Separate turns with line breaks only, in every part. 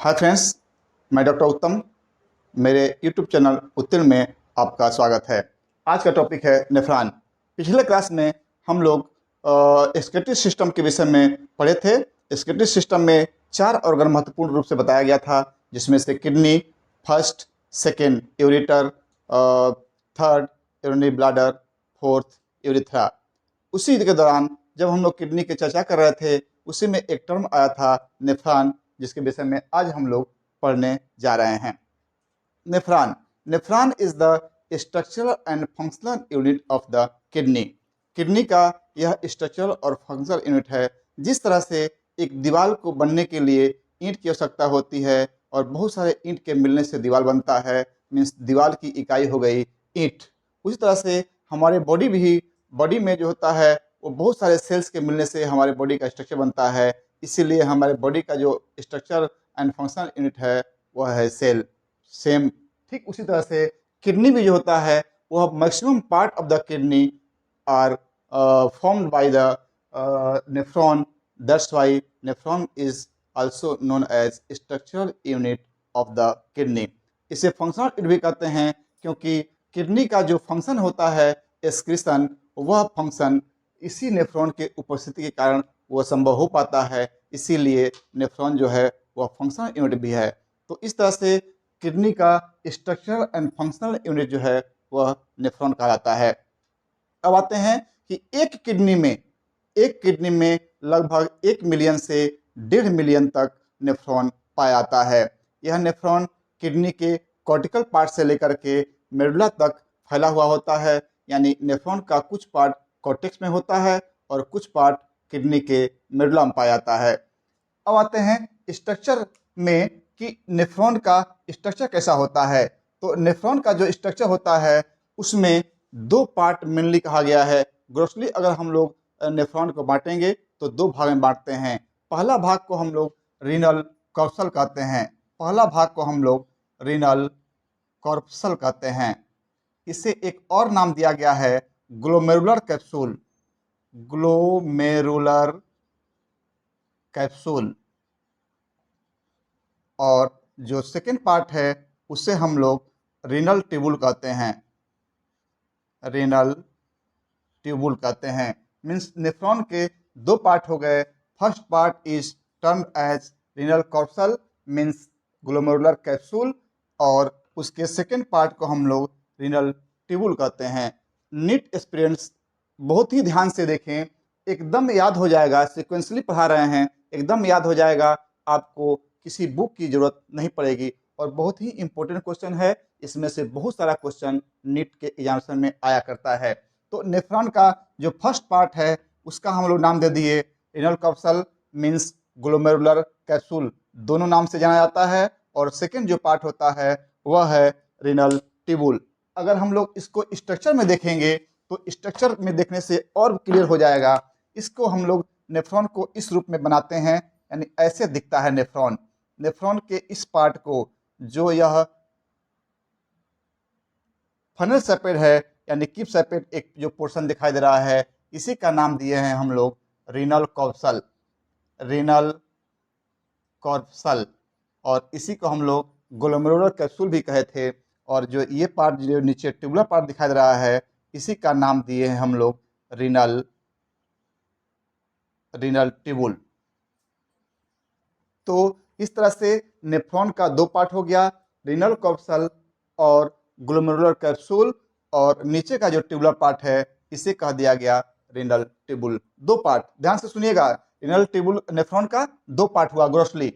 Hi friends, मैं doctor उत्तम। मेरे यूट्यूब चैनल उत्तिल में आपका स्वागत है। आज का टॉपिक है नेफ्रॉन। पिछले क्लास में हम लोग एक्सक्रीटरी सिस्टम के विषय में पढ़े थे। एक्सक्रीटरी सिस्टम में 4 ऑर्गन महत्वपूर्ण रूप से बताया गया था, जिसमें से kidney first, second ureter, third urinary bladder, fourth urethra. उसी के दौरान जब हम लोग किडनी की चर्चा कर रहे थे, उसी में एक टर्म आया था नेफ्रॉन, जिसके विषय में आज हम लोग पढ़ने जा रहे हैं। Nephron nephron is the structural and functional unit of the kidney. Kidney का यह स्ट्रक्चरल और फंक्शनल यूनिट है। जिस तरह से एक दीवार को बनने के लिए ईंट की आवश्यकता होती है और बहुत सारे ईंट के मिलने से दीवार बनता है, मीन्स दीवार की इकाई हो गई ईंट। उसी तरह से हमारे बॉडी में जो होता है वो बहुत सारे सेल्स के मिलने से हमारे बॉडी का स्ट्रक्चर बनता है। इसीलिए हमारे बॉडी का जो स्ट्रक्चर एंड फंक्शनल यूनिट है वह है सेल। सेम ठीक उसी तरह से किडनी भी जो होता है वह maximum part of the kidney are formed by the nephron. That's why nephron is also known as structural unit of the kidney. इसे फंक्शनल यूनिट भी कहते हैं, क्योंकि किडनी का जो फंक्शन होता है एक्सक्रीशन, वह फंक्शन इसी नेफ्रॉन के उपस्थिति के कारण वह संभव हो पाता है। इसीलिए नेफ्रॉन जो है वह फंक्शनल यूनिट भी है। तो इस तरह से किडनी का स्ट्रक्चरल एंड फंक्शनल यूनिट जो है वह नेफ्रॉन कहलाता है। अब आते हैं कि एक किडनी में लगभग 1 मिलियन से 1.5 मिलियन तक नेफ्रॉन पाया जाता है। यह नेफ्रॉन किडनी के कॉर्टिकल पार्ट से लेकर के मेडुला तक फैला हुआ होता है। यानी नेफ्रॉन का कुछ पार्ट कॉर्टेक्स में होता है और कुछ पार्ट किडनी के मेडुला में पाया जाता है। अब आते हैं स्ट्रक्चर में कि नेफ्रॉन का स्ट्रक्चर कैसा होता है। तो नेफ्रॉन का जो स्ट्रक्चर होता है उसमें 2 पार्ट मेनली कहा गया है। ग्रोसली अगर हम लोग नेफ्रॉन को बांटेंगे तो 2 भाग में बांटते हैं। पहला भाग को हम लोग रीनल कॉर्पसल कहते हैं। इसे एक और नाम दिया गया है ग्लोमेरुलर कैप्सूल। और जो सेकेंड पार्ट है उसे हम लोग रीनल ट्यूबुल कहते हैं। मीन्स नेफ्रॉन के 2 पार्ट हो गए। First part is termed as renal corpuscle means glomerular capsule, और उसके सेकेंड पार्ट को हम लोग रीनल ट्यूबुल कहते हैं। नीट एक्सपीरियंस बहुत ही ध्यान से देखें, एकदम याद हो जाएगा। सिक्वेंसली पढ़ा रहे हैं, एकदम याद हो जाएगा, आपको किसी बुक की जरूरत नहीं पड़ेगी। और बहुत ही इंपॉर्टेंट क्वेश्चन है, इसमें से बहुत सारा क्वेश्चन नीट के एग्जामिनेशन में आया करता है। तो नेफ्रॉन का जो फर्स्ट पार्ट है उसका हम लोग नाम दे दिए renal corpuscle means glomerular capsule, दोनों नाम से जाना जाता है। और सेकेंड जो पार्ट होता है वह है रीनल ट्यूबुल। अगर हम लोग इसको स्ट्रक्चर में देखेंगे तो स्ट्रक्चर में देखने से और क्लियर हो जाएगा। इसको हम लोग नेफ्रॉन को इस रूप में बनाते हैं, यानी ऐसे दिखता है नेफ्रॉन। नेफ्रॉन के इस पार्ट को, जो यह फनल शेपेड है यानी किप शेपेड एक जो पोर्शन दिखाई दे रहा है, इसी का नाम दिए हैं हम लोग रीनल कॉर्पसल। और इसी को हम लोग ग्लोमेरुलर कैप्सूल भी कहे थे। और जो ये पार्ट जो नीचे ट्यूबुलर पार्ट दिखाई दे रहा है, इसी का नाम दिए हैं हम लोग रीनल ट्यूबुल। तो इस तरह से नेफ्रॉन का 2 पार्ट हो गया, रीनल कॉर्पसल और ग्लोमेरुलर कैप्सूल, और नीचे का जो ट्यूबुलर पार्ट है इसे कह दिया गया रीनल ट्यूबुल। 2 पार्ट, ध्यान से सुनिएगा। रीनल ट्यूबुल नेफ्रॉन का 2 पार्ट हुआ ग्रोसली।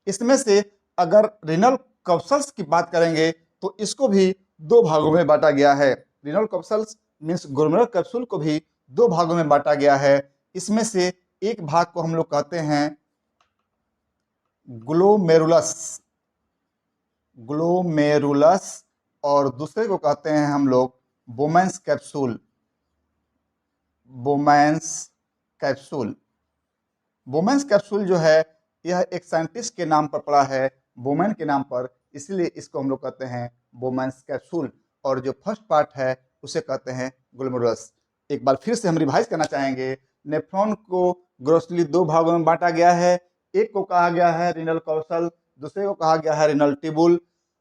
इसमें से अगर रीनल कॉर्पसल्स की बात करेंगे तो इसको भी 2 भागों में बांटा गया है। Renal corpuscles means glomerular capsule को भी 2 भागों में बांटा गया है। इसमें से एक भाग को हम लोग कहते हैं ग्लोमेरुलस और दूसरे को कहते हैं हम लोग बोमैन्स कैप्सूल जो है यह एक साइंटिस्ट के नाम पर पड़ा है, बोमैन के नाम पर, इसलिए इसको हम लोग कहते हैं बोमैन्स कैप्सूल। और जो फर्स्ट पार्ट है उसे कहते हैं ग्लोमेरुलस। एक बार फिर से हम रिवाइज करना चाहेंगे। नेफ्रॉन को ग्रोसली 2 भागों में बांटा गया है। एक को कहा गया है रीनल कॉर्पसल दूसरे को कहा गया है रिनल ट्यूबुल।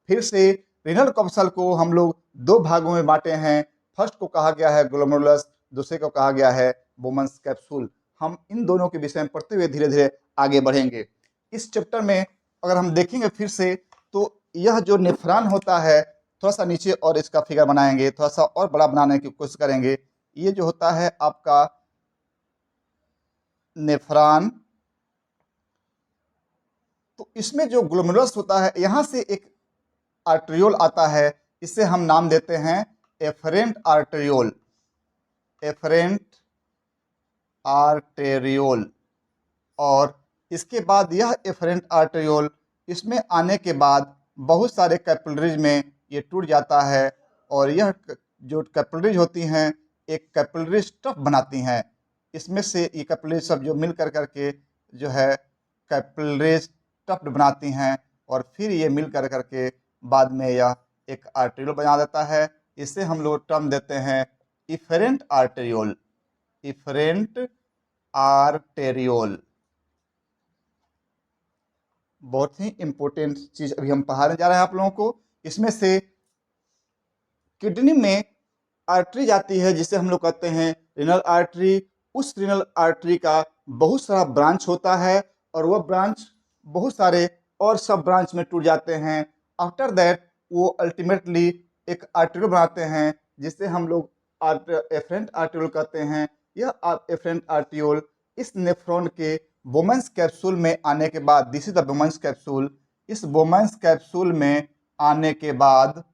फिर से रिनल कप्सल को हम लोग दो भागों में बांटे हैं। फर्स्ट को कहा गया है ग्लोमेरुलस, दूसरे को कहा गया है बोमन्स कैप्सूल। हम इन दोनों के विषय में पढ़ते हुए धीरे धीरे आगे बढ़ेंगे। इस चैप्टर में अगर हम देखेंगे फिर से, तो यह जो नेफ्रॉन होता है, थोड़ा सा नीचे और इसका फिगर बनाएंगे, थोड़ा सा और बड़ा बनाने की कोशिश करेंगे। ये जो होता है आपका नेफ्रॉन, तो इसमें जो ग्लोमेरुलस होता है, यहाँ से एक आर्टेरियोल आता है, इसे हम नाम देते हैं एफरेंट आर्टेरियोल। Efferent arteriole. और इसके बाद यह एफरेंट आर्टेरियोल, इसमें आने के बाद बहुत सारे कैपिलरीज में ये टूट जाता है, और यह जो कैपिलरीज होती हैं एक कैपिलरी स्टफ बनाती हैं। इसमें से ये कैपिलरी सब जो मिल कर करके जो है कैपिलरी स्टफ बनाती हैं, और फिर ये मिल कर करके बाद में यह एक आर्टेरियोल बना देता है। इसे हम लोग टर्म देते हैं इफरेंट आर्टेरियोल। Efferent arteriole. बहुत ही इंपॉर्टेंट चीज अभी हम पढ़ाने जा रहे हैं आप लोगों को। इसमें से किडनी में आर्टरी जाती है, जिसे हम लोग कहते हैं रिनल आर्टरी। उस रिनल आर्टरी का बहुत सारा ब्रांच होता है, और वह ब्रांच बहुत सारे और सब ब्रांच में टूट जाते हैं। आफ्टर दैट वो अल्टीमेटली एक आर्टेरियोल बनाते हैं, जिसे हम लोग एफरेंट आर्टेरियोल कहते हैं। यह एफरेंट आर्टेरियोल इस नेफ्रॉन के बोमेंस कैप्सूल में आने के बाद, this is the Bowman's capsule. इस बोमेंस कैप्सूल में आने के बाद,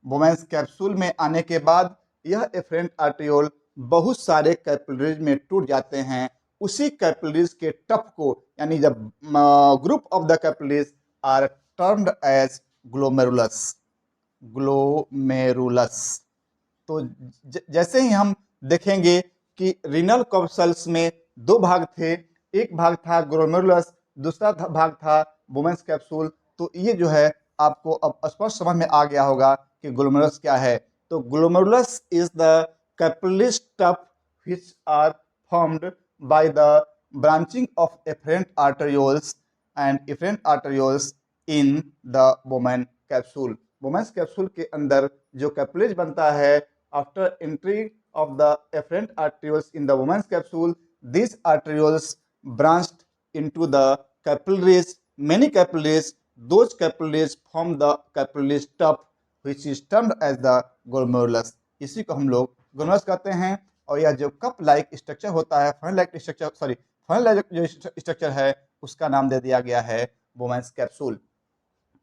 बोमेंस कैप्सूल में आने के बाद यह एफरेंट आर्टेरियोल बहुत सारे कैपिलरीज में टूट जाते हैं। उसी कैपिलरीज के टप को, यानी जब group of the capillaries are termed as glomerulus. Glomerulus. तो जैसे ही हम देखेंगे कि रिनल कप्सल्स में दो भाग थे, एक भाग था ग्लोमेरुलस, दूसरा भाग था बोमेंस कैप्सूल। तो ये जो है आपको अब स्पष्ट समझ में आ गया होगा कि ग्लोमेरुलस क्या है। तो glomerulus is the capillary stuff which are formed by the branching of efferent arterioles and efferent arterioles in the Bowman capsule. Bowman's capsule के अंदर जो कैपिलरीज बनता है, after entry of the efferent arterioles in the woman's capsule, these arterioles branched into the capillaries, many capillaries. Those capillaries form the capillary tuft, which is termed as the glomerulus. इसी को हम लोग glomerulus कहते हैं। और यह जो cup like structure होता है, funnel like structure, sorry funnel like जो स्ट्रक्चर है, उसका नाम दे दिया गया है बोमेंस कैप्सूल।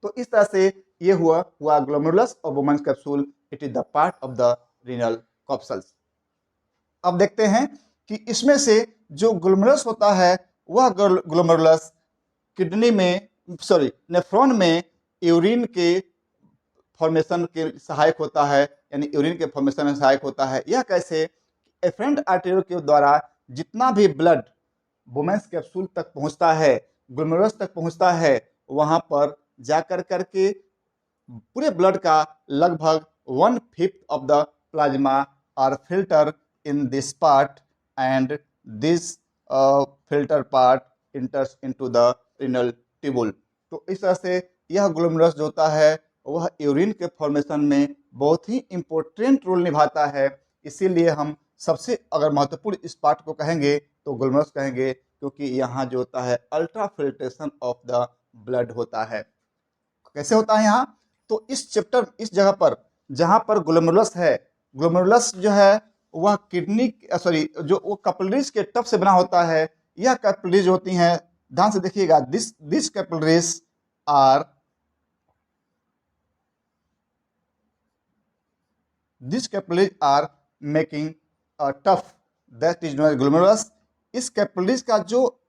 तो इस तरह से ये हुआ ग्लोमेरुलस और Bowman's capsule. It is the part of the renal capsules. अब देखते हैं कि इसमें से जो ग्लोमेरुलस होता है, वह ग्लोमेरुलस किडनी में, सॉरी नेफ्रॉन में यूरिन के फॉर्मेशन के सहायक होता है, यानी यूरिन के फॉर्मेशन में सहायक होता है। यह कैसे? एफरेंट आर्टेरियोल के द्वारा जितना भी ब्लड बोमेंस कैप्सूल तक पहुंचता है, ग्लोमेरुलस तक पहुंचता है, वहां पर जाकर करके पूरे ब्लड का लगभग 1/5 of the plasma are filter in this part, and this filter part enters into the renal tubule। तो इस तरह से यह ग्लोमेरुलस जो होता है वह यूरिन के फॉर्मेशन में बहुत ही इंपॉर्टेंट रोल निभाता है। इसीलिए हम सबसे अगर महत्वपूर्ण इस पार्ट को कहेंगे तो ग्लोमेरुलस कहेंगे, क्योंकि यहाँ जो होता है ultra filtration of the blood होता है। कैसे होता है यहाँ? तो इस चैप्टर, इस जगह पर जहाँ पर ग्लोमेरुलस है, ग्लोमेरुलस जो है वह किडनी, सॉरी जो वो कैपिलरीज के टप से बना होता है। यह कैपिलरीज होती हैं, ध्यान से देखिएगा, this capillaries are making a tuft, that is known as glomerulus. इस कैपिलरीज का जो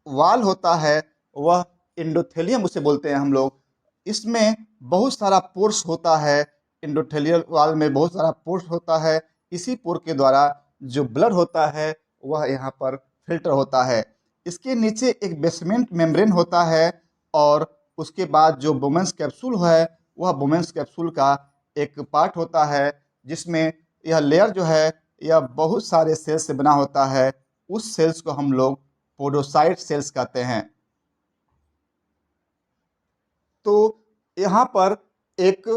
वाल होता है वह एंडोथेलियम उसे बोलते हैं हम लोग। इसमें बहुत सारा पोर्स होता है, एंडोथेलियल वाल में बहुत सारा पोर्स होता है। इसी पोर के द्वारा जो ब्लड होता है वह यहाँ पर फिल्टर होता है। इसके नीचे एक बेसमेंट मेम्ब्रेन होता है, और उसके बाद जो बोमेंस कैप्सूल है वह बोमेंस कैप्सूल का एक पार्ट होता है, जिसमें यह लेयर जो है यह बहुत सारे सेल्स से बना होता है। उस सेल्स को हम लोग पोडोसाइट सेल्स कहते हैं। तो यहाँ पर एक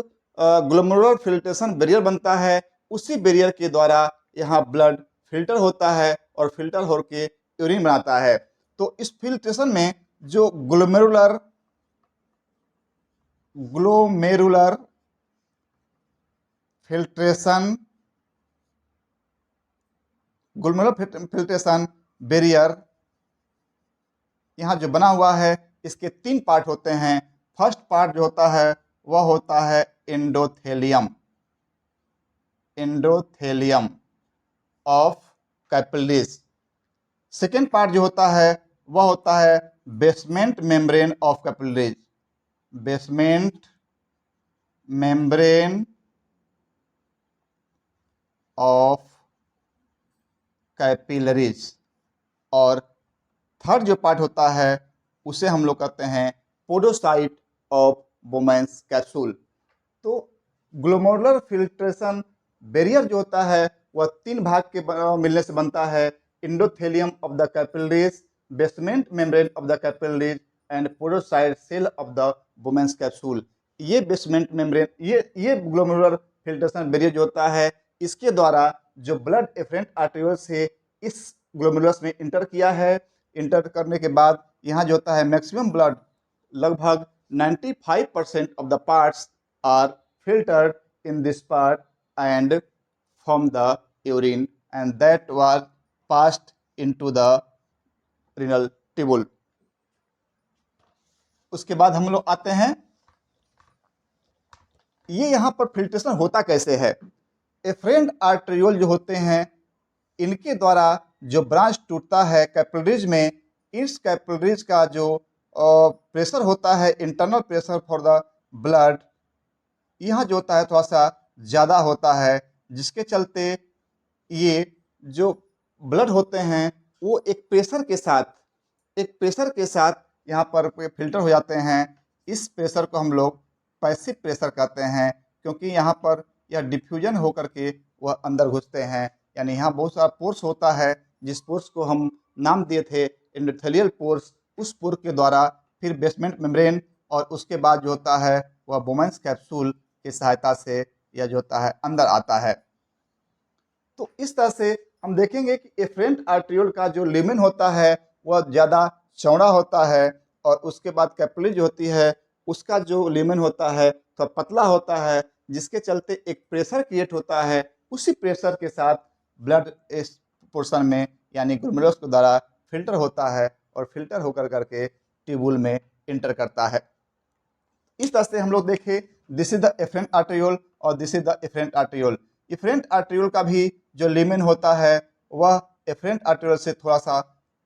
ग्लोमेरुलर फिल्ट्रेशन बैरियर बनता है। उसी बैरियर के द्वारा यहाँ ब्लड फिल्टर होता है और फिल्टर होकर यूरिन बनाता है। तो इस फिल्ट्रेशन में जो ग्लोमेरुलर फिल्ट्रेशन बैरियर यहाँ जो बना हुआ है, इसके 3 पार्ट होते हैं। फर्स्ट पार्ट जो होता है वह होता है endothelium of capillaries. Second part जो होता है वह होता है basement membrane of capillaries, basement membrane of capillaries. और थर्ड जो पार्ट होता है उसे हम लोग कहते हैं पोडोसाइट ऑफ बोमेंस कैप्सूल। तो ग्लोमेरुलर फिल्ट्रेशन बैरियर जो होता है वह 3 भाग के मिलने से बनता है। Endothelium of the capillaries, basement membrane of the capillaries and podocyte cell of the Bowman's capsule. ये बेसमेंट मेम्ब्रेन, ये ग्लोमेरुलर फिल्ट्रेशन बैरियर जो होता है, इसके द्वारा जो ब्लड एफरेंट आर्टेरियोल से इस ग्लोमेरुलस में इंटर किया है। इंटर करने के बाद यहाँ जो होता है मैक्सिमम ब्लड, लगभग 95% of the parts are filtered in this part and from the urine and that was passed into the renal tubule. उसके बाद हम लोग आते हैं, ये यहाँ पर फिल्ट्रेशन होता कैसे है। एफरेंट आर्टेरियोल जो होते हैं, इनके द्वारा जो ब्रांच टूटता है कैपिलरीज में, इस कैपिलरीज का जो प्रेशर होता है, internal pressure for the blood, यहाँ जो होता है थोड़ा सा ज़्यादा होता है, जिसके चलते ये जो ब्लड होते हैं वो एक प्रेशर के साथ यहाँ पर फिल्टर हो जाते हैं। इस प्रेशर को हम लोग पैसिव प्रेशर कहते हैं, क्योंकि यहाँ पर यह डिफ्यूजन होकर के वह अंदर घुसते हैं। यानी यहाँ बहुत सारा पोर्स होता है, जिस पोर्स को हम नाम दिए थे एंडोथेलियल पोर्स। उस पोर के द्वारा फिर बेसमेंट मेम्ब्रेन और उसके बाद जो होता है वह बोमेंस कैप्सूल की सहायता से यह जो होता है अंदर आता है। तो इस तरह से हम देखेंगे कि एफरेंट आर्टेरियोल का जो लिमेन होता है वह ज़्यादा चौड़ा होता है, और उसके बाद कैपिलरी जो होती है उसका जो लिमेन होता है तो पतला होता है, जिसके चलते एक प्रेशर क्रिएट होता है। उसी प्रेशर के साथ ब्लड इस पोर्शन में यानी ग्लोमेरुलस के द्वारा फिल्टर होता है और फिल्टर होकर करके ट्यूबुल में इंटर करता है। इस तरह से हम लोग देखें, this is the efferent arteriole और this is the efferent arteriole. Efferent arteriole का भी जो लिमेन होता है वह एफरेंट आर्टेरियोल से थोड़ा सा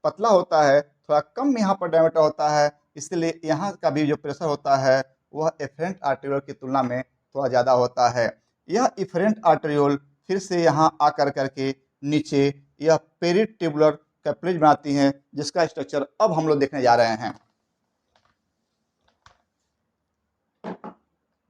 पतला होता है, थोड़ा कम यहाँ पर डायमीटर होता है, इसलिए यहाँ का भी जो प्रेशर होता है वह एफरेंट आर्टेरियोल की तुलना में थोड़ा ज़्यादा होता है। यह एफरेंट आर्टेरियोल फिर से यहाँ आकर करके नीचे यह पेरिट्यूबुलर कैपिलरीज बनाती हैं, जिसका स्ट्रक्चर अब हम लोग देखने जा रहे हैं।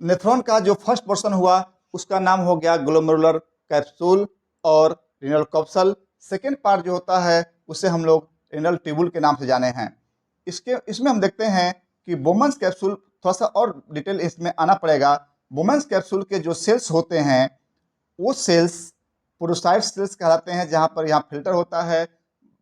नेफ्रॉन का जो फर्स्ट पोर्शन हुआ उसका नाम हो गया ग्लोमेरुलर कैप्सूल और रीनल कप्सल। सेकेंड पार्ट जो होता है उसे हम लोग रीनल ट्यूबुल के नाम से जाने हैं। इसमें हम देखते हैं कि बोमेंस कैप्सूल, थोड़ा सा और डिटेल इसमें आना पड़ेगा। बोमेंस कैप्सूल के जो सेल्स होते हैं वो सेल्स पोडोसाइट सेल्स कहलाते हैं, जहाँ पर यहाँ फिल्टर होता है।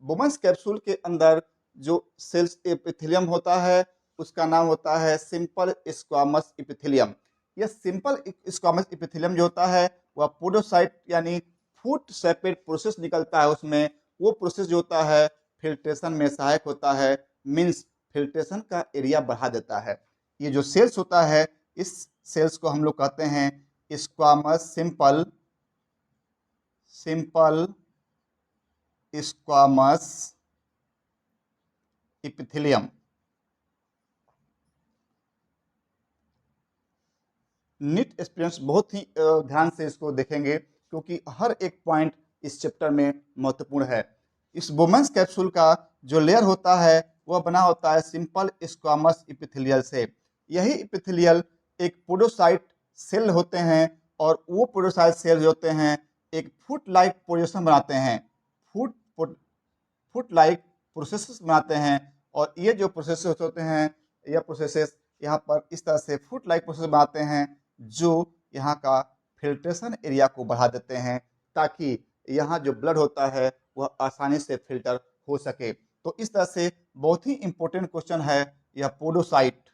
बोमेंस कैप्सूल के अंदर जो सेल्स एपिथेलियम होता है उसका नाम होता है सिंपल स्क्वामस एपिथेलियम। यह सिंपल स्क्वामस एपिथेलियम जो होता है वह पोडोसाइट यानी फूट सेपरेट प्रोसेस निकलता है उसमें। वो प्रोसेस जो होता है फिल्ट्रेशन में सहायक होता है, मीन्स फिल्ट्रेशन का एरिया बढ़ा देता है। ये जो सेल्स होता है इस सेल्स को हम लोग कहते हैं squamous simple squamous epithelium. NEET experience बहुत ही ध्यान से इसको देखेंगे, क्योंकि हर एक पॉइंट इस चैप्टर में महत्वपूर्ण है। इस बोमेंस कैप्सूल का जो लेयर होता है वह बना होता है सिंपल स्क्वामस एपिथेलियल से। यही एपिथेलियल एक पोडोसाइट सेल होते हैं, और वो पोडोसाइट सेल होते हैं एक फुट लाइक पोजीशन बनाते हैं, फुट लाइक प्रोसेसेस बनाते हैं। और ये जो प्रोसेसेस होते हैं, यह प्रोसेसेस यहाँ पर इस तरह से फुट लाइक प्रोसेस बनाते हैं जो यहाँ का फिल्ट्रेशन एरिया को बढ़ा देते हैं, ताकि यहाँ जो ब्लड होता है वह आसानी से फिल्टर हो सके। तो इस तरह से बहुत ही इंपॉर्टेंट क्वेश्चन है यह podocyte.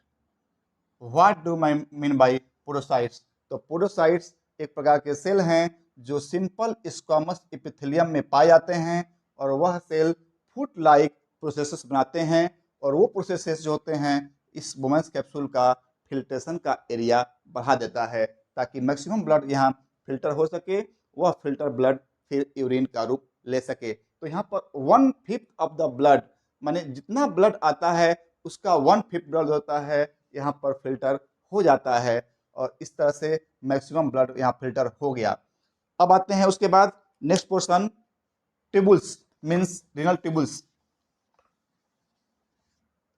What do I mean by podocytes? तो पोडोसाइट्स एक प्रकार के सेल हैं जो सिंपल स्क्वामस एपिथेलियम में पाए जाते हैं, और वह सेल फुट लाइक प्रोसेसेस बनाते हैं, और वो प्रोसेसेस जो होते हैं इस वुमेन्स कैप्सूल का फिल्ट्रेशन का एरिया बढ़ा देता है, ताकि मैक्सिमम ब्लड यहाँ फिल्टर हो सके, वह फिल्टर ब्लड फिर यूरिन का रूप ले सके। तो यहाँ पर 1/5 ऑफ द ब्लड, माने जितना ब्लड आता है उसका 1/5 ब्लड होता है यहाँ पर फिल्टर हो जाता है, और इस तरह से मैक्सिमम ब्लड यहाँ फिल्टर हो गया। अब आते हैं उसके बाद next portion, tubules means renal tubules.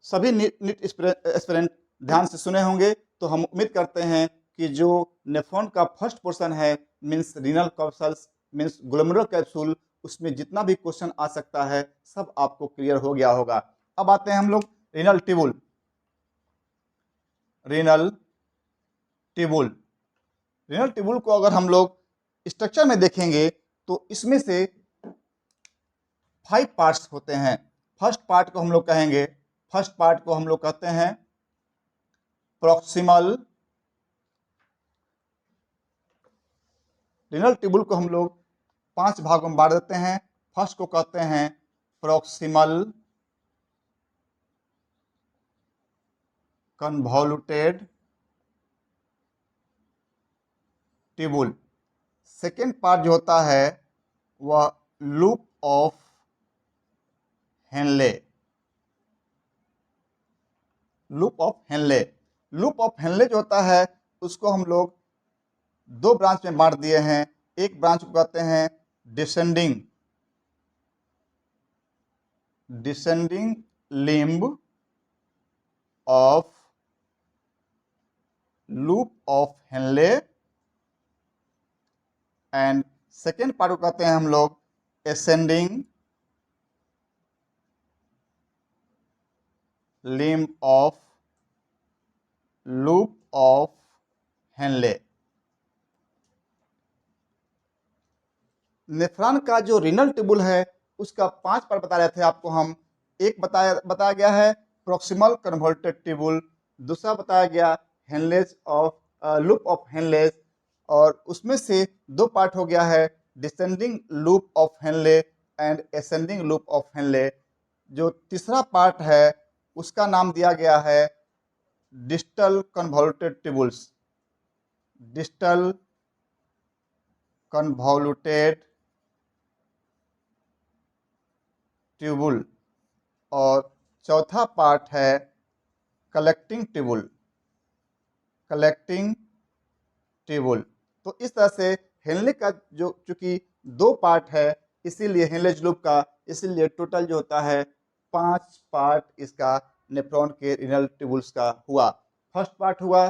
सभी नीट एस्पिरेंट ध्यान से सुने होंगे, तो हम उम्मीद करते हैं कि जो नेफ्रॉन का फर्स्ट पोर्शन है means renal capsules means glomerular capsule, उसमें जितना भी क्वेश्चन आ सकता है सब आपको क्लियर हो गया होगा। अब आते हैं हम लोग renal tubule. Renal tubule, renal tubule को अगर हम लोग स्ट्रक्चर में देखेंगे तो इसमें से 5 पार्ट्स होते हैं। फर्स्ट पार्ट को हम लोग कहेंगे, फर्स्ट पार्ट को हम लोग कहते हैं प्रॉक्सिमल। रीनल ट्यूबुल को हम लोग 5 भागों में बांट देते हैं। फर्स्ट को कहते हैं proximal convoluted tubule. Second part जो होता है वह loop of Henley. Loop of Henley, loop of Henley जो होता है उसको हम लोग 2 ब्रांच में बांट दिए हैं। एक ब्रांच को कहते हैं descending limb of loop of Henley, and second part को कहते हैं हम लोग ascending limb of loop of Henley. Nephron का जो रीनल ट्यूबुल है उसका 5 पार्ट बता रहे थे आपको हम। एक बताया गया है प्रॉक्सिमल कन्वर्टेड ट्यूबुल, दूसरा बताया गया Henle's of loop of Henle's, और उसमें से 2 पार्ट हो गया है descending loop of Henley and ascending loop of Henley. जो तीसरा पार्ट है उसका नाम दिया गया है distal कन्वॉल्यूटेड tubules. Distal convoluted tubule, और चौथा पार्ट है कलेक्टिंग ट्यूबुल। Collecting tubule. तो इस तरह से हेनले का जो चूंकि 2 पार्ट है इसीलिए हेनलेज लूप का, इसीलिए टोटल जो होता है 5 पार्ट इसका नेफ्रॉन के रीनल ट्यूबुल्स का हुआ। फर्स्ट पार्ट हुआ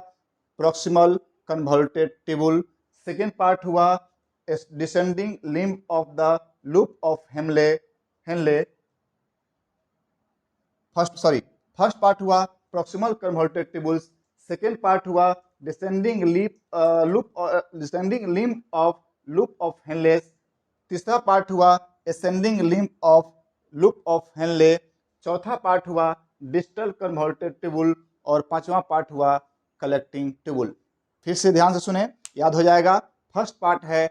proximal convoluted tubule, second part हुआ descending limb of the loop of Henle. First part हुआ proximal convoluted tubules, second part हुआ descending limb of loop of Henle, तीसरा part हुआ ascending limb of loop of Henle, चौथा part हुआ distal convoluted tubule, और 5वां part हुआ collecting tubule. फिर से ध्यान से सुने, याद हो जाएगा। फर्स्ट पार्ट है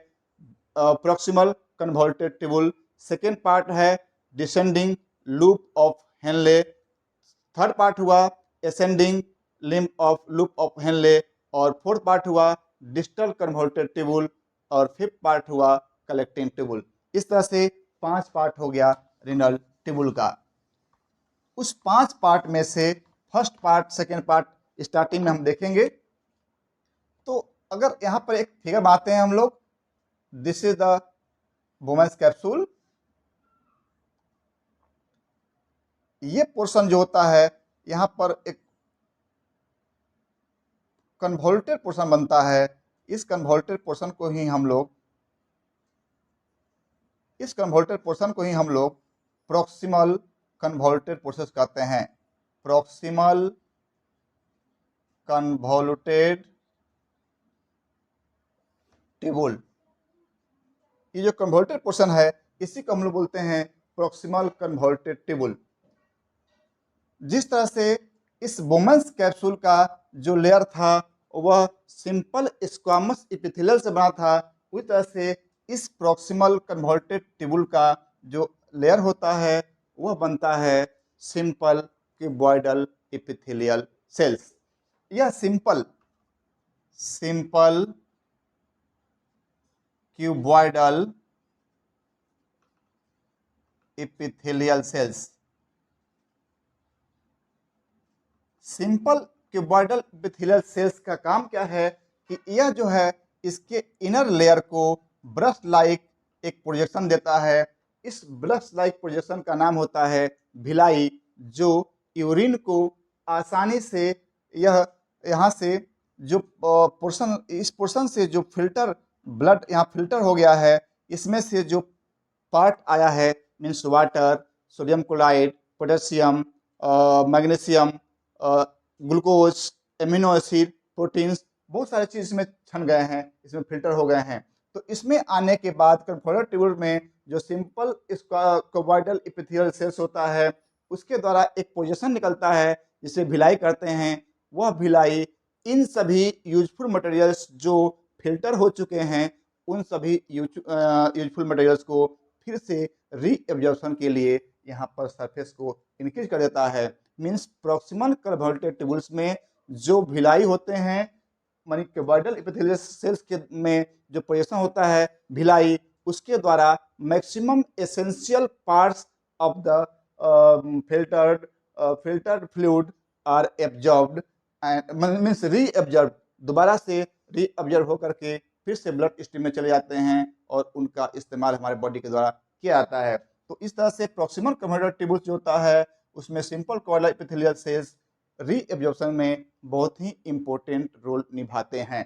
proximal convoluted tubule, second part है descending loop of Henle, third part हुआ ascending limb of loop of Henle, और फोर्थ पार्ट हुआ डिस्टल कन्वॉल्यूटेड ट्यूबुल, और फिफ्थ पार्ट हुआ कलेक्टिंग ट्यूबुल। इस तरह से 5 पार्ट हो गया रीनल ट्यूबुल का। उस 5 पार्ट में से first part second part starting में हम देखेंगे। तो अगर यहाँ पर एक फिगर बनाते हैं हम लोग, this is the Bowman's capsule. ये पोर्शन जो होता है यहाँ पर एक कन्वॉल्यूटेड पोर्शन बनता है। इस कन्वॉल्यूटेड पोर्शन को ही हम लोग प्रॉक्सिमल कन्वॉल्यूटेड प्रोसेस कहते हैं। Proximal convoluted tubule. ये जो कन्वोल्यूटेड पोर्शन है इसी को हम लोग बोलते हैं प्रॉक्सिमल कन्वोल्यूटेड टिबुल। जिस तरह से इस वुमेन्स कैप्सूल का जो लेयर था वह सिंपल स्क्वामस एपिथेलियल से बना था, उसी तरह से इस प्रॉक्सिमल कन्वोल्यूटेड टिबुल का जो लेयर होता है वह बनता है सिंपल क्यूबॉइडल एपिथेलियल सेल्स। यह simple cuboidal epithelial cells, simple cuboidal epithelial cells का काम क्या है कि यह जो है इसके इनर लेयर को ब्रश लाइक एक प्रोजेक्शन देता है। इस ब्रश लाइक प्रोजेक्शन का नाम होता है भिलाई, जो यूरिन को आसानी से यह यहाँ से जो पोर्शन, इस पोर्शन से जो फिल्टर ब्लड यहाँ फिल्टर हो गया है, इसमें से जो पार्ट आया है means water, sodium chloride, potassium, magnesium, glucose, amino acid, proteins, बहुत सारे चीज इसमें छन गए हैं, इसमें फिल्टर हो गए हैं। तो इसमें आने के बाद कन्वोल्यूटेड टिबुल में जो सिंपल क्यूबॉइडल एपिथेलियल सेल्स होता है उसके द्वारा एक पोजीशन निकलता है जिसे भिलाई कहते हैं। वह भिलाई इन सभी यूजफुल मटेरियल्स जो फिल्टर हो चुके हैं उन सभी यूजफुल मटेरियल्स को फिर से रीएब्जॉर्प्शन के लिए यहाँ पर सरफेस को इंक्रीज कर देता है। मीन्स प्रॉक्सिमल कन्वोल्यूटेड टिबुल्स में जो भिलाई होते हैं, मानी क्यूबॉइडल एपिथेलियल सेल्स के में जो पोजीशन होता है भिलाई, उसके द्वारा maximum essential parts of the filtered fluid are absorbed and means reabsorb, दोबारा से रीअब्जॉर्ब होकर के फिर से ब्लड स्ट्रीम में चले जाते हैं और उनका इस्तेमाल हमारे बॉडी के द्वारा किया जाता है। तो इस तरह से प्रॉक्सिमल कन्वोल्यूटेड टिबुल्स जो होता है उसमें simple cuboidal epithelial cells reabsorption में बहुत ही इंपॉर्टेंट रोल निभाते हैं।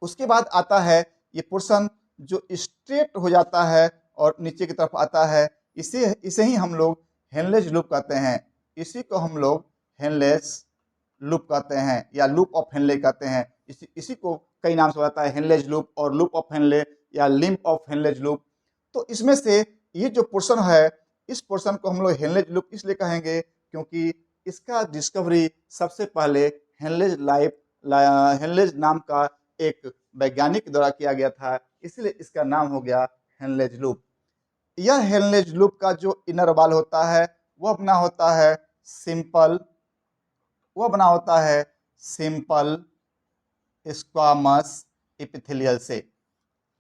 उसके बाद आता है ये पोर्शन जो स्ट्रेट हो जाता है और नीचे की तरफ आता है, इसे ही हम लोग हेनलेज लूप कहते हैं। इसी को हम लोग हेनलेज लूप कहते हैं या लूप ऑफ हेनले कहते हैं। इसी को कई नाम से बताता है, हेनलेज लूप और लूप ऑफ हेनले या लिम्ब ऑफ हेनलेज लूप। तो इसमें से ये जो पोर्शन है, इस पोर्शन को हम लोग हेनलेज लूप इसलिए कहेंगे क्योंकि इसका डिस्कवरी सबसे पहले हेनलेज नाम का एक वैज्ञानिक द्वारा किया गया था, इसलिए इसका नाम हो गया हेनलेज लूप। यह हेनलेज लूप का जो इनर वॉल होता है वह बना होता है सिंपल स्क्वामस एपिथेलियल से।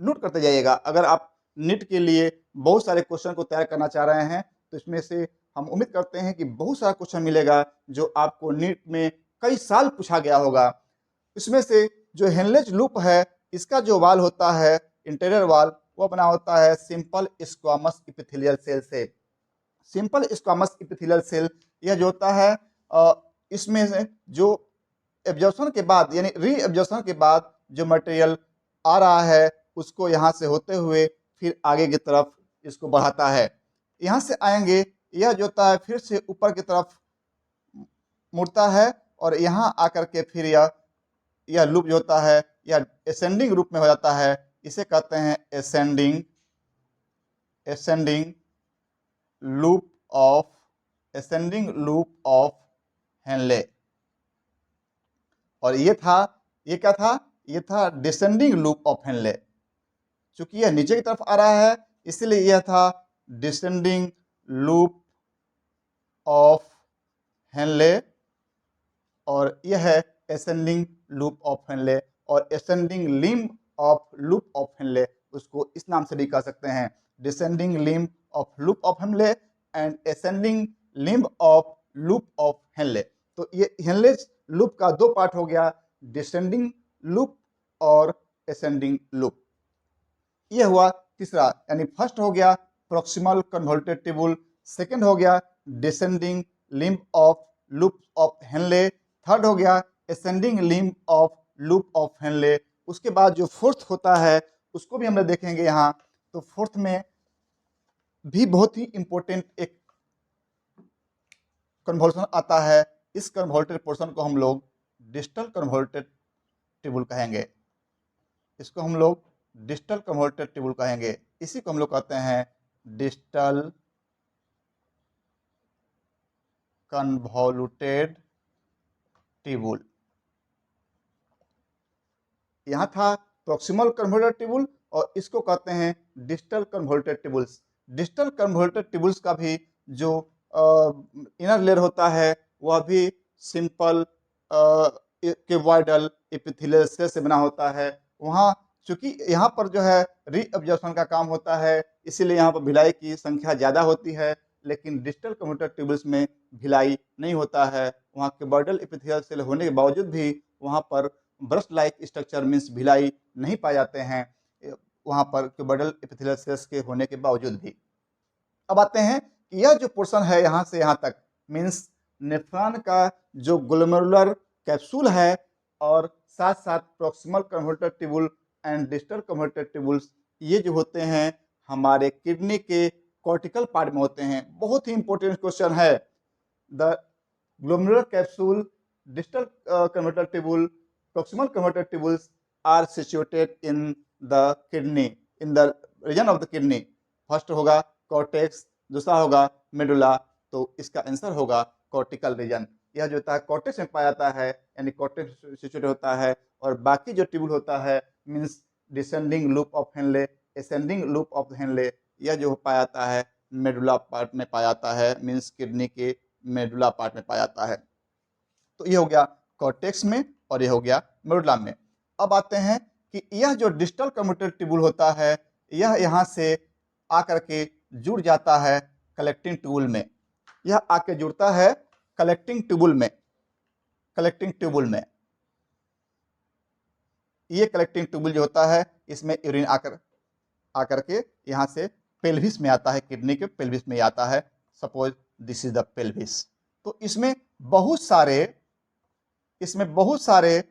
नोट करते जाइएगा, अगर आप नीट के लिए बहुत सारे क्वेश्चन को तैयार करना चाह रहे हैं तो इसमें से हम उम्मीद करते हैं कि बहुत सारा क्वेश्चन मिलेगा जो आपको नीट में कई साल पूछा गया होगा। इसमें से जो हेनलेज लूप है इसका जो वाल होता है इंटीरियर वाल, वो बना होता है सिंपल स्क्वामस एपिथेलियल सेल से। सिंपल स्क्वामस एपिथेलियल सेल यह जो होता है इसमें से जो एब्जॉर्प्शन के बाद यानी रीएब्जॉर्प्शन के बाद जो मटेरियल आ रहा है उसको यहाँ से होते हुए फिर आगे की तरफ इसको बढ़ाता है। यहाँ से आएंगे, यह जो होता है फिर से ऊपर की तरफ मुड़ता है और यहाँ आकर के फिर यह लूप जो होता है यह एसेंडिंग रूप में हो जाता है। इसे कहते हैं एसेंडिंग लूप ऑफ हेनले। और ये क्या था? ये था डिसेंडिंग लूप ऑफ हेनले। चूंकि यह नीचे की तरफ आ रहा है इसलिए यह था डिसेंडिंग लूप ऑफ हेनले और यह है एसेंडिंग लूप ऑफ हेनले। और ascending limb of loop of Henley, उसको इस नाम से भी कह सकते हैं, descending limb of loop of Henley and ascending limb of loop of Henley. तो ये हेनलेज लूप का दो पार्ट हो गया, डिसेंडिंग लूप और एसेंडिंग लूप। ये हुआ तीसरा, यानी फर्स्ट हो गया प्रॉक्सिमल कन्वोल्यूटेड टिबुल, सेकंड हो गया descending limb of loop of Henle, third हो गया ascending limb of loop of Henley. उसके बाद जो फोर्थ होता है उसको भी हम लोग देखेंगे यहाँ। तो फोर्थ में भी बहुत ही इंपॉर्टेंट एक कन्वोल्यूशन आता है। इस कन्वोल्यूटेड पोर्शन को हम लोग डिस्टल कन्वर्टेड टिब्यूल कहेंगे। इसको हम लोग डिस्टल कन्वर्टेड टिब्यूल कहेंगे। इसी को हम लोग कहते हैं डिस्टल कन्वोल्यूटेड टिब्यूल। यहाँ था प्रॉक्सिमल कन्वोल्यूटेड टिब्यूल और इसको कहते हैं distal convoluted tubules. Distal convoluted tubules का भी जो इनर लेयर होता है वह भी सिंपल क्यूबॉइडल एपिथेलियल सेल से बना होता है। वहाँ चूंकि यहाँ पर जो है रीअब्जॉर्प्शन का काम होता है, इसीलिए यहाँ पर भिलाई की संख्या ज़्यादा होती है, लेकिन डिस्टल कन्वोल्यूटेड टिब्यूल्स में भिलाई नहीं होता है। वहाँ क्यूबॉइडल एपिथेलियल सेल होने के बावजूद भी वहाँ पर brush like structure means Bhilai नहीं पाए जाते हैं वहाँ पर क्यूबॉइडल एपिथेलियल सेल्स के होने के बावजूद भी। अब आते हैं कि यह जो पोर्शन है यहाँ से यहाँ तक मीन्स नेफ्रॉन का जो ग्लोमेरुलर कैप्सूल है और साथ साथ proximal convoluted tubule and distal convoluted tubules, ये जो होते हैं हमारे किडनी के कॉर्टिकल पार्ट में होते हैं। बहुत ही इंपॉर्टेंट क्वेश्चन है। The glomerular capsule, distal convoluted tubule, proximal convoluted tubules are situated in the kidney, in the region of the kidney. First होगा कॉर्टेक्स, दूसरा होगा मेडुला, तो इसका आंसर होगा कॉर्टिकल रीजन। यह जो होता है कॉर्टेक्स में पाया जाता है, यानी कॉर्टेक्स सिचुएटेड होता है, और बाकी जो टिब्यूल होता है means descending loop of Henley, ascending loop of Henley, यह जो पाया जाता है मेडुला पार्ट में पाया जाता है, मीन्स किडनी के मेडुला पार्ट में पाया जाता है। तो ये हो गया कॉर्टेक्स में और ये हो गया मेडुला में। अब आते हैं कि यह जो डिस्टल कन्वोल्यूटेड टिब्यूल होता है यह यहाँ से आकर के जुड़ जाता है कलेक्टिंग ट्यूबुल में। यह आके जुड़ता है कलेक्टिंग ट्यूबुल में। कलेक्टिंग ट्यूबुल में ये कलेक्टिंग ट्यूबुल जो होता है इसमें यूरिन आकर के यहाँ से पेल्विस में आता है, किडनी के पेल्विस में आता है। Suppose this is the pelvis. तो इसमें बहुत सारे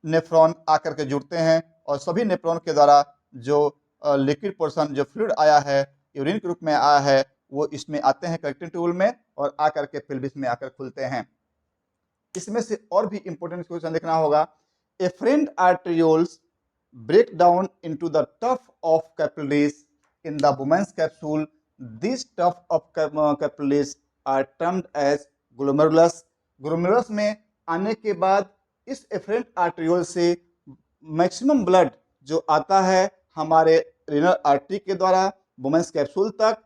नेफ्रॉन आकर के जुड़ते हैं और सभी नेफ्रॉन के द्वारा जो लिक्विड पोर्शन, जो फ्लूइड आया है, यूरिन के रूप में आया है, वो इसमें आते हैं कलेक्टिंग ट्यूबुल में और आकर के पेल्विस में आकर खुलते हैं। इसमें से और भी इंपॉर्टेंट क्वेश्चन देखना होगा। Efferent arterioles break down into the tuft of capillaries in the Bowman's capsule. This tuft of capillaries are termed as glomerulus. Glomerulus में आने के बाद इस एफरेंट आर्टेरियोल से मैक्सिमम ब्लड जो आता है हमारे रीनल आर्टरी के द्वारा वुमेन्स कैप्सूल तक,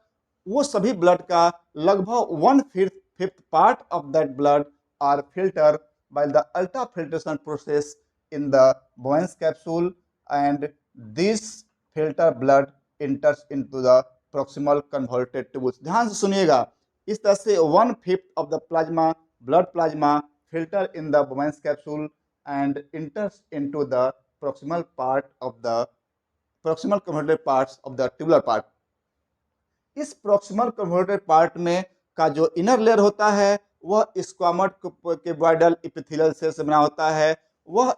वो सभी ब्लड का लगभग 1/5 part of that blood are filter by the ultra filtration process in the Bowman's capsule and this filter blood enters into the proximal convoluted tubules. ध्यान से सुनिएगा, इस तरह से 1/5 of the plasma, blood plasma filter in the women's capsule and enters into the proximal convoluted parts of the tubular part. इस proximal convoluted part में का जो inner layer होता है वह स्क्वामस क्यूबॉइडल एपिथेलियल सेल से बना होता है। वह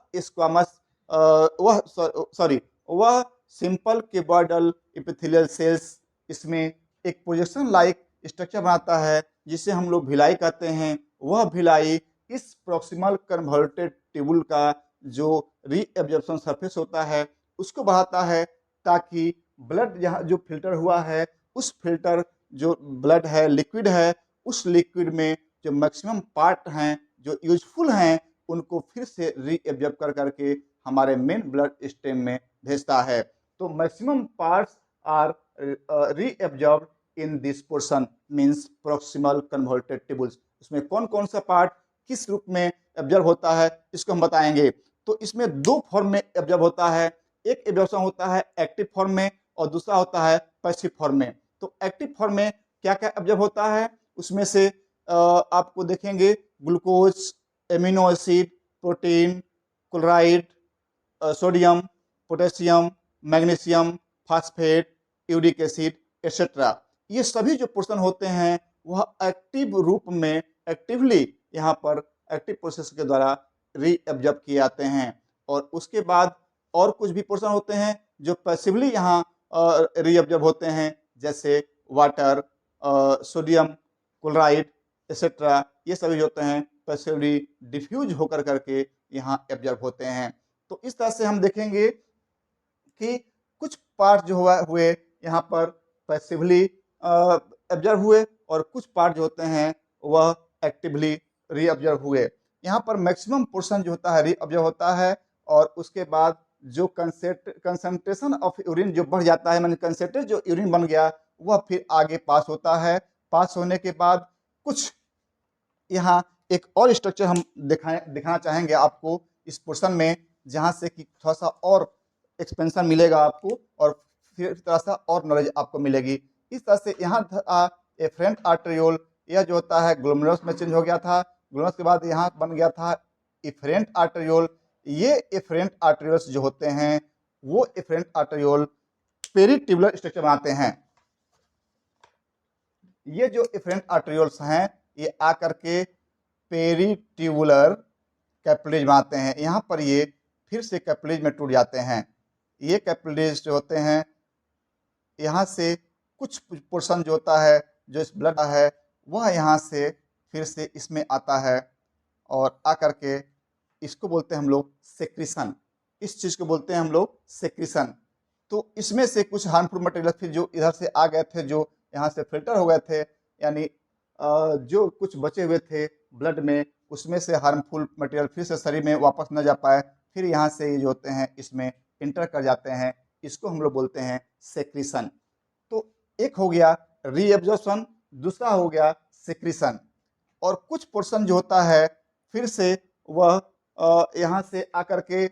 सिंपल क्यूबॉइडल एपिथेलियल सेल्स इसमें एक प्रोजेक्शन लाइक स्ट्रक्चर बनाता है जिसे हम लोग भिलाई कहते हैं। वह भिलाई इस प्रॉक्सिमल कन्वोल्यूटेड टिब्यूल का जो रीएब्जॉर्प्शन सरफेस होता है उसको बढ़ाता है ताकि ब्लड यहाँ जो फिल्टर हुआ है उस फिल्टर जो ब्लड है, लिक्विड है, उस लिक्विड में जो मैक्सिमम पार्ट हैं जो यूजफुल हैं उनको फिर से रीएब्जॉर्ब कर करके हमारे मेन ब्लड स्ट्रीम में भेजता है। तो maximum parts are reabsorb in this portion means proximal convoluted tubules. इसमें कौन कौन सा पार्ट किस रूप में एब्जॉर्ब होता है इसको हम बताएंगे। तो इसमें 2 फॉर्म में एब्जॉर्ब होता है। एक एब्जॉर्प्शन होता है एक्टिव फॉर्म में और दूसरा होता है पैसिव फॉर्म में। तो एक्टिव फॉर्म में क्या क्या एब्जॉर्ब होता है उसमें से आपको देखेंगे glucose, amino acid, protein, chloride, sodium, potassium, magnesium, phosphate, uric acid etcetera. ये सभी जो पोर्शन होते हैं वह एक्टिव रूप में एक्टिवली यहाँ पर एक्टिव प्रोसेस के द्वारा रीएब्जॉर्ब किए जाते हैं। और उसके बाद और कुछ भी पोर्शन होते हैं जो पैसिवली यहाँ रीएब्जॉर्ब होते हैं, जैसे वाटर, सोडियम, क्लोराइड एक्सेट्रा। ये सभी होते हैं पैसिवली डिफ्यूज होकर करके यहाँ एब्जॉर्ब होते हैं। तो इस तरह से हम देखेंगे कि कुछ पार्ट जो हुए यहाँ पर पैसिवली एब्जॉर्ब हुए और कुछ पार्ट जो होते हैं वह एक्टिवली रीअब्जॉर्ब हुए। यहाँ पर मैक्सिमम पोर्शन जो होता है रीअब्जॉर्ब होता है और उसके बाद जो कंसंट्रेशन ऑफ यूरिन जो बढ़ जाता है, माने कंसंट्रेट जो यूरिन बन गया वह फिर आगे पास होता है। पास होने के बाद कुछ यहाँ एक और स्ट्रक्चर हम दिखाना चाहेंगे आपको इस पोर्शन में, जहाँ से कि थोड़ा सा और एक्सपेंशन मिलेगा आपको और फिर थोड़ा सा और नॉलेज आपको मिलेगी। इस तरह से यहाँ एफरेंट आर्टेरियोल, यह जो होता है ग्लोमेरुलस में चेंज हो गया था, ग्लोमेरुलस के बाद यहाँ बन गया था एफरेंट आर्टेरियोल। ये एफरेंट आर्टेरियोल्स जो होते हैं वो एफरेंट आर्टेरियोल पेरिट्यूबुलर स्ट्रक्चर बनाते हैं। ये जो एफरेंट आर्टेरियोल्स हैं ये आकर के पेरिट्यूबुलर कैपिलरीज बनाते हैं। यहाँ पर ये फिर से कैपिलरीज में टूट जाते हैं। ये कैपिलरीज जो होते हैं यहाँ से कुछ पोर्शन जो होता है जो इस ब्लड का है वह यहाँ से फिर से इसमें आता है और आकर के इसको बोलते हैं हम लोग सेक्रीशन। इस चीज़ को बोलते हैं हम लोग सेक्रीशन। तो इसमें से कुछ हार्मफुल मटेरियल फिर जो इधर से आ गए थे, जो यहाँ से फिल्टर हो गए थे, यानी जो कुछ बचे हुए थे ब्लड में उसमें से हार्मफुल मटेरियल फिर से शरीर में वापस न जा पाए, फिर यहाँ से ये जो होते हैं इसमें इंटर कर जाते हैं। इसको हम लोग बोलते हैं सेक्रीशन। तो एक हो गया रीएब्जॉर्प्शन, दूसरा हो गया सेक्रीशन। और कुछ पोर्शन जो होता है फिर से वह यहाँ से आकर के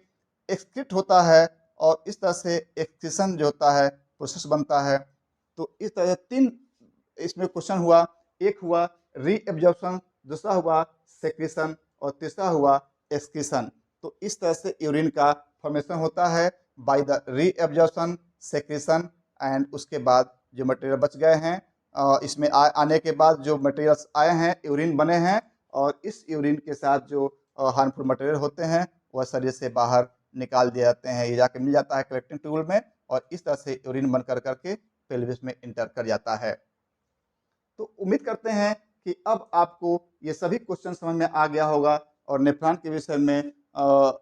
एक्सक्रीट होता है और इस तरह से एक्सक्रीशन जो होता है प्रोसेस बनता है। तो इस तरह से तीन इसमें क्वेश्चन हुआ, एक हुआ रीएब्जॉर्प्शन, दूसरा हुआ सेक्रीशन और तीसरा हुआ एक्सक्रीशन। तो इस तरह से यूरिन का फॉर्मेशन होता है by the reabsorption, secretion and उसके बाद जो मटेरियल बच गए हैं इसमें आने के बाद जो मटेरियल्स आए हैं यूरिन बने हैं और इस यूरिन के साथ जो हार्मफुल मटेरियल होते हैं वह शरीर से बाहर निकाल दिए जाते हैं। ये जाके मिल जाता है कलेक्टिंग ट्यूबुल में और इस तरह से यूरिन बन कर करके पेल्विस में इंटर कर जाता है। तो उम्मीद करते हैं कि अब आपको ये सभी क्वेश्चन समझ में आ गया होगा और नेफ्रॉन के विषय में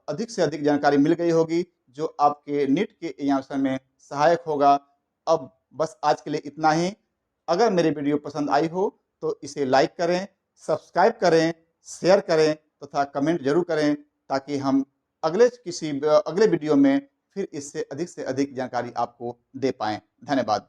अधिक से अधिक जानकारी मिल गई होगी जो आपके नीट के एग्जामिनेशन में सहायक होगा। अब बस आज के लिए इतना ही। अगर मेरी वीडियो पसंद आई हो तो इसे लाइक करें, सब्सक्राइब करें, शेयर करें तथा कमेंट जरूर करें ताकि हम अगले वीडियो में फिर इससे अधिक जानकारी आपको दे पाएं। धन्यवाद।